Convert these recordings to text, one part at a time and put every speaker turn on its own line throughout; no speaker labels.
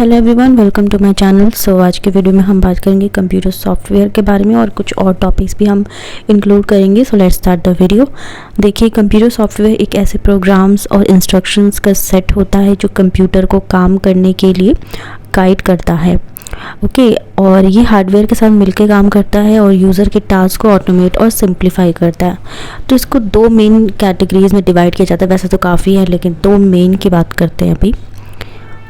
Hello everyone, welcome to my channel. So आज के video में हम बात करेंगे कंप्यूटर सॉफ्टवेयर के बारे में और कुछ और टॉपिक्स भी हम इंक्लूड करेंगे। So let's start the video. देखिए, कंप्यूटर सॉफ्टवेयर एक ऐसे प्रोग्राम्स और इंस्ट्रक्शंस का सेट होता है जो कंप्यूटर को काम करने के लिए गाइड करता है। ओके, और ये हार्डवेयर के साथ मिलकर काम करता है और यूज़र के टास्क को ऑटोमेट और सिंप्लीफाई करता है। तो इसको दो मेन कैटेगरीज में डिवाइड किया जाता है। वैसे तो काफ़ी है, लेकिन दो मेन की बात करते हैं अभी।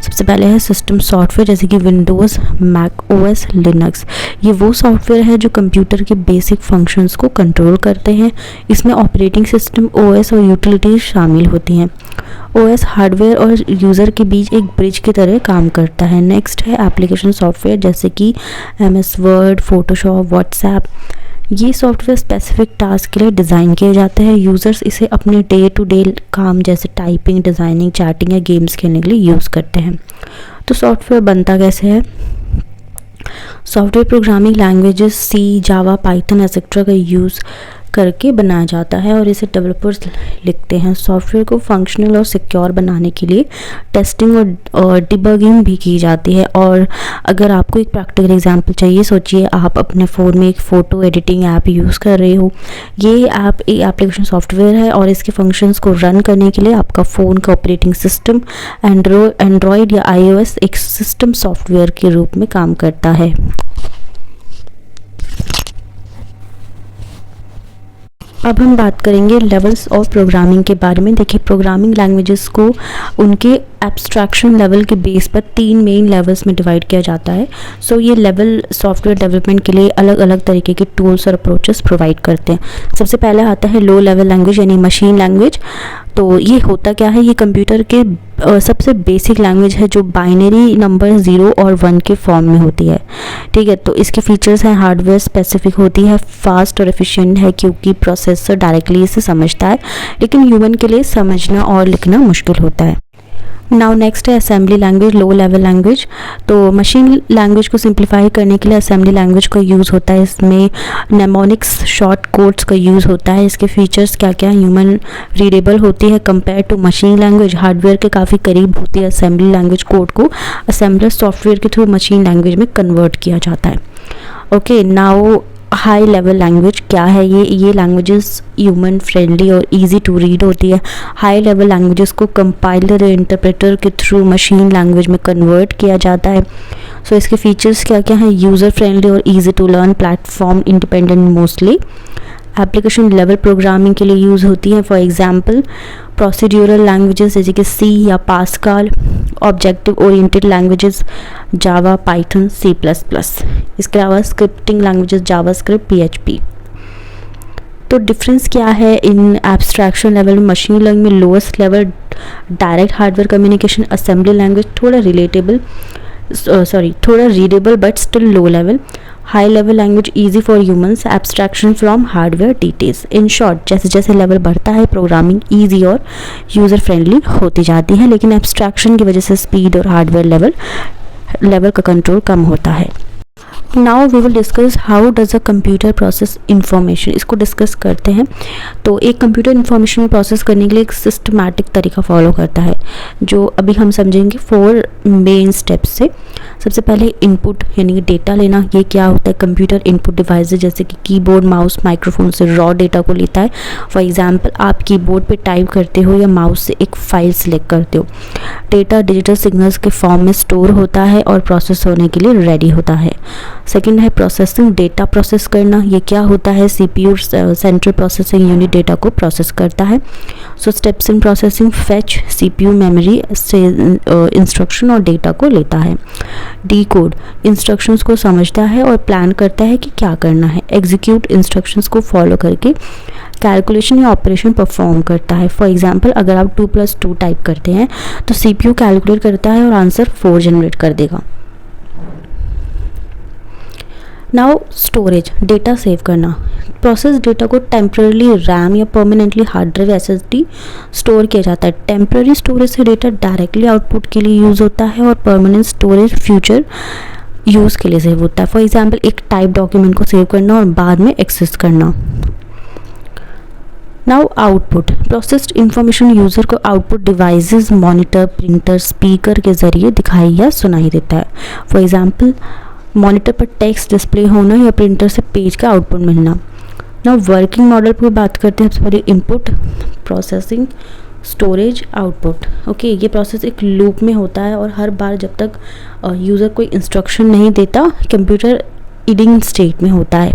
सबसे पहले है सिस्टम सॉफ्टवेयर, जैसे कि विंडोज़, मैक ओएस, लिनक्स। ये वो सॉफ्टवेयर है जो कंप्यूटर के बेसिक फंक्शंस को कंट्रोल करते हैं। इसमें ऑपरेटिंग सिस्टम, ओएस और यूटिलिटीज शामिल होती हैं। ओएस हार्डवेयर और यूज़र के बीच एक ब्रिज की तरह काम करता है। नेक्स्ट है एप्लीकेशन सॉफ्टवेयर, जैसे कि एमएस वर्ड, फोटोशॉप, व्हाट्सएप। ये सॉफ्टवेयर स्पेसिफिक टास्क के लिए डिज़ाइन किए जाते हैं। यूज़र्स इसे अपने डे टू डे काम जैसे टाइपिंग, डिज़ाइनिंग, चैटिंग या गेम्स खेलने के लिए यूज़ करते हैं। तो सॉफ्टवेयर बनता कैसे है? सॉफ्टवेयर प्रोग्रामिंग लैंग्वेजेस सी, जावा, पाइथन एक्सेट्रा का यूज़ करके बनाया जाता है और इसे डेवलपर्स लिखते हैं। सॉफ्टवेयर को फंक्शनल और सिक्योर बनाने के लिए टेस्टिंग और डिबगिंग भी की जाती है। और अगर आपको एक प्रैक्टिकल एग्जांपल चाहिए, सोचिए आप अपने फ़ोन में एक फ़ोटो एडिटिंग ऐप यूज़ कर रहे हो। ये ऐप एक एप्लीकेशन सॉफ्टवेयर है और इसके फंक्शंस को रन करने के लिए आपका फ़ोन का ऑपरेटिंग सिस्टम एंड्रॉयड या iOS एक सिस्टम सॉफ्टवेयर के रूप में काम करता है। अब हम बात करेंगे लेवल्स ऑफ प्रोग्रामिंग के बारे में। देखिए, प्रोग्रामिंग लैंग्वेजेस को उनके एब्स्ट्रैक्शन लेवल के बेस पर 3 मेन लेवल्स में डिवाइड किया जाता है। सो ये लेवल सॉफ्टवेयर डेवलपमेंट के लिए अलग अलग तरीके के टूल्स और अप्रोचेस प्रोवाइड करते हैं। सबसे पहले आता है लो लेवल लैंग्वेज यानी मशीन लैंग्वेज। तो ये होता क्या है? ये कंप्यूटर के सबसे बेसिक लैंग्वेज है जो बाइनरी नंबर 0 और 1 के फॉर्म में होती है। ठीक है, तो इसके फीचर्स हैं हार्डवेयर स्पेसिफिक होती है, फास्ट और एफिशिएंट है क्योंकि प्रोसेसर डायरेक्टली इसे समझता है, लेकिन ह्यूमन के लिए समझना और लिखना मुश्किल होता है। नाउ नेक्स्ट है assembly language, low level language. तो मशीन लैंग्वेज को सिंप्लीफाई करने के लिए असेंबली लैंग्वेज का यूज़ होता है। इसमें नेमोनिक्स शॉर्ट कोड्स का यूज़ होता है। इसके फीचर्स क्या क्या? ह्यूमन रीडेबल होती है compare to machine language, hardware के काफ़ी करीब होती है। असेंबली लैंग्वेज कोड को असेंबलर सॉफ्टवेयर के थ्रू मशीन लैंग्वेज में कन्वर्ट किया जाता है। Okay, now high level language क्या है? ये लैंग्वेजेस ह्यूमन फ्रेंडली और इजी टू रीड होती है। हाई लेवल लैंग्वेजेस को कंपाइलर या इंटरप्रेटर के थ्रू मशीन लैंग्वेज में कन्वर्ट किया जाता है। सो इसके फीचर्स क्या क्या हैं? यूज़र फ्रेंडली और easy to learn, platform independent mostly. Application level programming के लिए यूज़ होती है। फॉर एग्जांपल प्रोसीड्यूरल लैंग्वेजेस जैसे कि सी या Pascal. Objective oriented languages Java, Python, C++। इसके अलावा स्क्रिप्टिंग लैंग्वेजेस जावास्क्रिप्ट, PHP। तो डिफरेंस क्या है इन एब्स्ट्रैक्शन लेवल में? मशीन लर्निंग में lowest level direct hardware communication, assembly language थोड़ा readable but still low level, high level language easy for humans, abstraction from hardware details. In short, जैसे जैसे level बढ़ता है प्रोग्रामिंग इजी और user friendly होती जाती है, लेकिन एब्स्ट्रैक्शन की वजह से स्पीड और हार्डवेयर लेवल का कंट्रोल कम होता है। Now we will discuss how does a computer process information. इसको डिस्कस करते हैं। तो एक कंप्यूटर इंफॉर्मेशन प्रोसेस करने के लिए एक सिस्टमैटिक तरीका फॉलो करता है, जो अभी हम समझेंगे 4 मेन स्टेप्स से। सबसे पहले इनपुट यानी कि डेटा लेना। ये क्या होता है? कंप्यूटर इनपुट डिवाइसेस जैसे कि कीबोर्ड, माउस, माइक्रोफोन से रॉ डेटा को लेता है। फॉर एग्जांपल, आप कीबोर्ड पे टाइप करते हो या माउस से एक फाइल सेलेक्ट करते हो। डेटा डिजिटल सिग्नल्स के फॉर्म में स्टोर होता है और प्रोसेस होने के लिए रेडी होता है। सेकेंड है प्रोसेसिंग, डेटा प्रोसेस करना। ये क्या होता है? CPU central processing unit data को प्रोसेस करता है। So steps in processing: fetch, CPU memory से इंस्ट्रक्शन और डेटा को लेता है। डीकोड, इंस्ट्रक्शंस को समझता है और प्लान करता है कि क्या करना है। एग्जीक्यूट, इंस्ट्रक्शंस को फॉलो करके कैलकुलेशन या ऑपरेशन परफॉर्म करता है। फॉर एग्जांपल, अगर आप 2+2 टाइप करते हैं तो CPU कैलकुलेट करता है और आंसर 4 जनरेट कर देगा। नाउ स्टोरेज, डेटा सेव करना। प्रोसेस डेटा को टेम्पररी रैम या permanently hard drive SSD store किया जाता है। टेम्पररी स्टोरेज से डेटा डायरेक्टली आउटपुट के लिए यूज़ होता है और परमानेंट स्टोरेज फ्यूचर यूज़ के लिए सेव होता है। फॉर एग्जांपल, एक टाइप डॉक्यूमेंट को सेव करना और बाद में एक्सेस करना। Now output, processed information user को output devices, monitor, printer, speaker के ज़रिए दिखाई या सुनाई देता है। फॉर एग्जांपल मॉनिटर पर टेक्स्ट डिस्प्ले होना या प्रिंटर से पेज का आउटपुट मिलना। नाउ वर्किंग मॉडल पर बात करते हैं। सबसे पहले input, processing, storage, output. Okay, ये प्रोसेस एक लूप में होता है और हर बार जब तक यूज़र कोई इंस्ट्रक्शन नहीं देता कंप्यूटर ईडिंग स्टेट में होता है।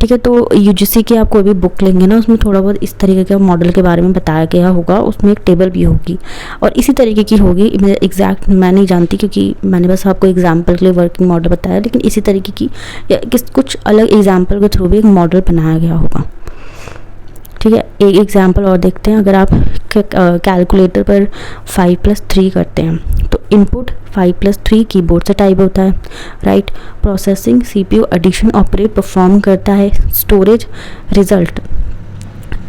ठीक है, तो यूजीसी की आप कोई भी बुक लेंगे ना, उसमें थोड़ा बहुत इस तरीके का मॉडल के बारे में बताया गया होगा, उसमें एक टेबल भी होगी और इसी तरीके की होगी। एग्जैक्ट मैं नहीं जानती क्योंकि मैंने बस आपको एग्जांपल के लिए वर्किंग मॉडल बताया, लेकिन इसी तरीके की या कुछ अलग एग्जांपल के थ्रू भी एक मॉडल बनाया गया होगा। ठीक है, एक एग्जांपल और देखते हैं। अगर आप कैलकुलेटर पर 5 + 3 करते हैं तो इनपुट 5 + 3 कीबोर्ड से टाइप होता है, right. Processing CPU addition operate perform करता है। स्टोरेज रिजल्ट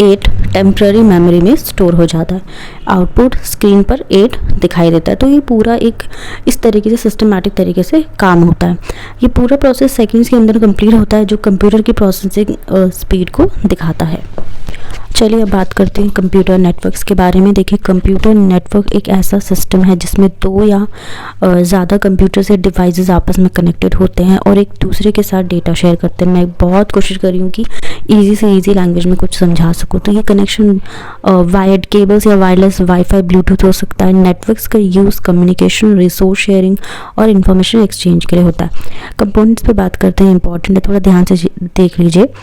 8 टेम्पररी मेमोरी में स्टोर हो जाता है। आउटपुट स्क्रीन पर 8 दिखाई देता है। तो ये पूरा एक इस तरीके से सिस्टमैटिक तरीके से काम होता है। ये पूरा प्रोसेस सेकंड्स के अंदर कंप्लीट होता है, जो कंप्यूटर की प्रोसेसिंग स्पीड को दिखाता है। चलिए अब बात करते हैं कंप्यूटर नेटवर्क्स के बारे में। देखिए, कंप्यूटर नेटवर्क एक ऐसा सिस्टम है जिसमें 2 या ज़्यादा कंप्यूटर से डिवाइसेस आपस में कनेक्टेड होते हैं और एक दूसरे के साथ डेटा शेयर करते हैं। मैं बहुत कोशिश कर रही हूँ कि ईजी से ईजी लैंग्वेज में कुछ समझा सकूँ। तो ये कनेक्शन वायर्ड केबल्स या वायरलेस वाईफाई ब्लूटूथ हो सकता है। नेटवर्क्स का यूज़ कम्युनिकेशन, रिसोर्स शेयरिंग और इन्फॉर्मेशन एक्सचेंज के लिए होता है। कंपोनेंट्स पे बात करते हैं, इंपॉर्टेंट है, थोड़ा ध्यान से देख लीजिए।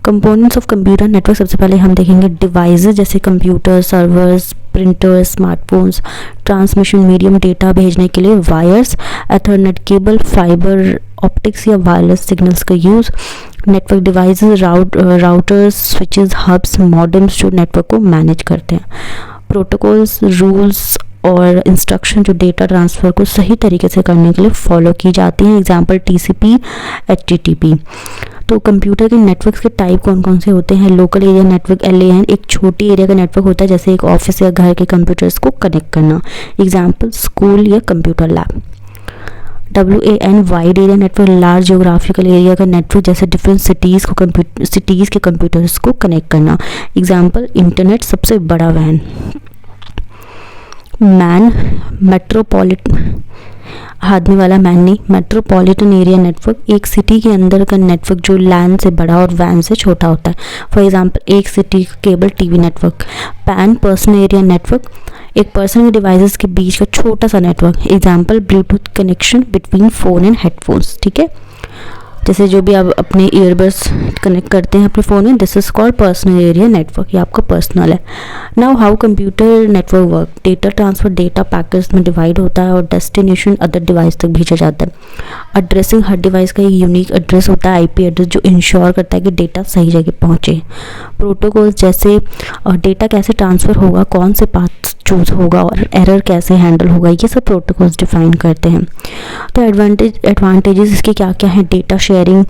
कंपोनेंट्स ऑफ कंप्यूटर नेटवर्क, सबसे पहले हम देखेंगे डिवाइसेस जैसे computer, servers, printers, smartphones, transmission medium data भेजने के लिए wires, ethernet cable, fibre optics या वायरलेस सिग्नल्स का use. Network devices, routers, switches, hubs, modems जो नेटवर्क को मैनेज करते हैं। प्रोटोकॉल्स, रूल्स और इंस्ट्रक्शन जो डेटा ट्रांसफ़र को सही तरीके से करने के लिए फॉलो की जाती हैं। Example TCP, HTTP। तो कंप्यूटर के नेटवर्क्स के टाइप कौन कौन से होते हैं? लोकल एरिया नेटवर्क, LAN, एक छोटी एरिया का नेटवर्क होता है, जैसे एक ऑफिस या घर के कंप्यूटर्स को कनेक्ट करना। एग्जांपल स्कूल या computer lab. WAN, wide area network, large geographical area का नेटवर्क, जैसे डिफरेंट सिटीज़ के कंप्यूटर्स को कनेक्ट करना। एग्जांपल इंटरनेट सबसे बड़ा वैन। मैन, आदमी वाला मैन नहीं, मेट्रोपॉलिटन एरिया नेटवर्क, एक सिटी के अंदर का नेटवर्क जो लैन से बड़ा और वैन से छोटा होता है। फॉर एग्जांपल एक सिटी का cable TV network. Pan, personal area network, एक पर्सन के डिवाइसेस के बीच का छोटा सा network. Example Bluetooth connection between phone and headphones. ठीक है, जैसे जो भी आप अपने ईयरबड्स कनेक्ट करते हैं अपने फ़ोन में, this is called personal area network, ये आपका पर्सनल है। Now how computer network work, data transfer data packets में डिवाइड होता है और डेस्टिनेशन अदर डिवाइस तक भेजा जाता है। एड्रेसिंग, हर डिवाइस का एक यूनिक एड्रेस होता है, IP एड्रेस, जो इंश्योर करता है कि डेटा सही जगह पहुँचे। प्रोटोकॉल्स, जैसे डेटा कैसे ट्रांसफ़र होगा, कौन से पाथ चूज़ होगा और एरर कैसे हैंडल होगा, ये सब प्रोटोकॉल्स डिफाइन करते हैं। तो एडवांटेजेस इसके क्या क्या हैं? डेटा शेयरिंग,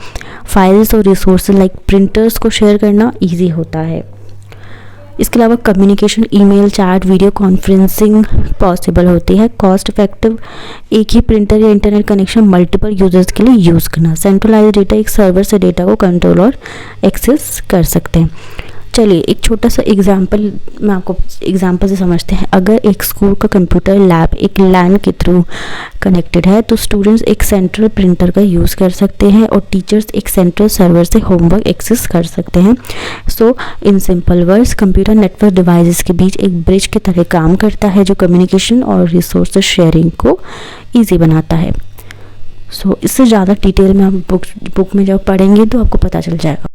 फाइल्स और रिसोर्सेज लाइक प्रिंटर्स को शेयर करना ईजी होता है। इसके अलावा communication, email, chat, video conferencing possible होती है। कॉस्ट इफेक्टिव, एक ही प्रिंटर या इंटरनेट कनेक्शन मल्टीपल यूजर्स के लिए यूज़ करना। सेंट्रलाइज डेटा, एक सर्वर से डेटा को कंट्रोल और एक्सेस कर सकते हैं। चलिए एक छोटा सा एग्जाम्पल मैं आपको एग्जाम्पल से समझते हैं। अगर एक स्कूल का कंप्यूटर लैब एक LAN के थ्रू कनेक्टेड है तो स्टूडेंट्स एक सेंट्रल प्रिंटर का यूज़ कर सकते हैं और टीचर्स एक सेंट्रल सर्वर से होमवर्क एक्सेस कर सकते हैं। So in simple words, computer network devices के बीच एक ब्रिज की तरह काम करता है जो कम्युनिकेशन और रिसोर्स शेयरिंग को ईजी बनाता है। सो इससे ज़्यादा डिटेल में आप बुक में जब पढ़ेंगे तो आपको पता चल जाएगा।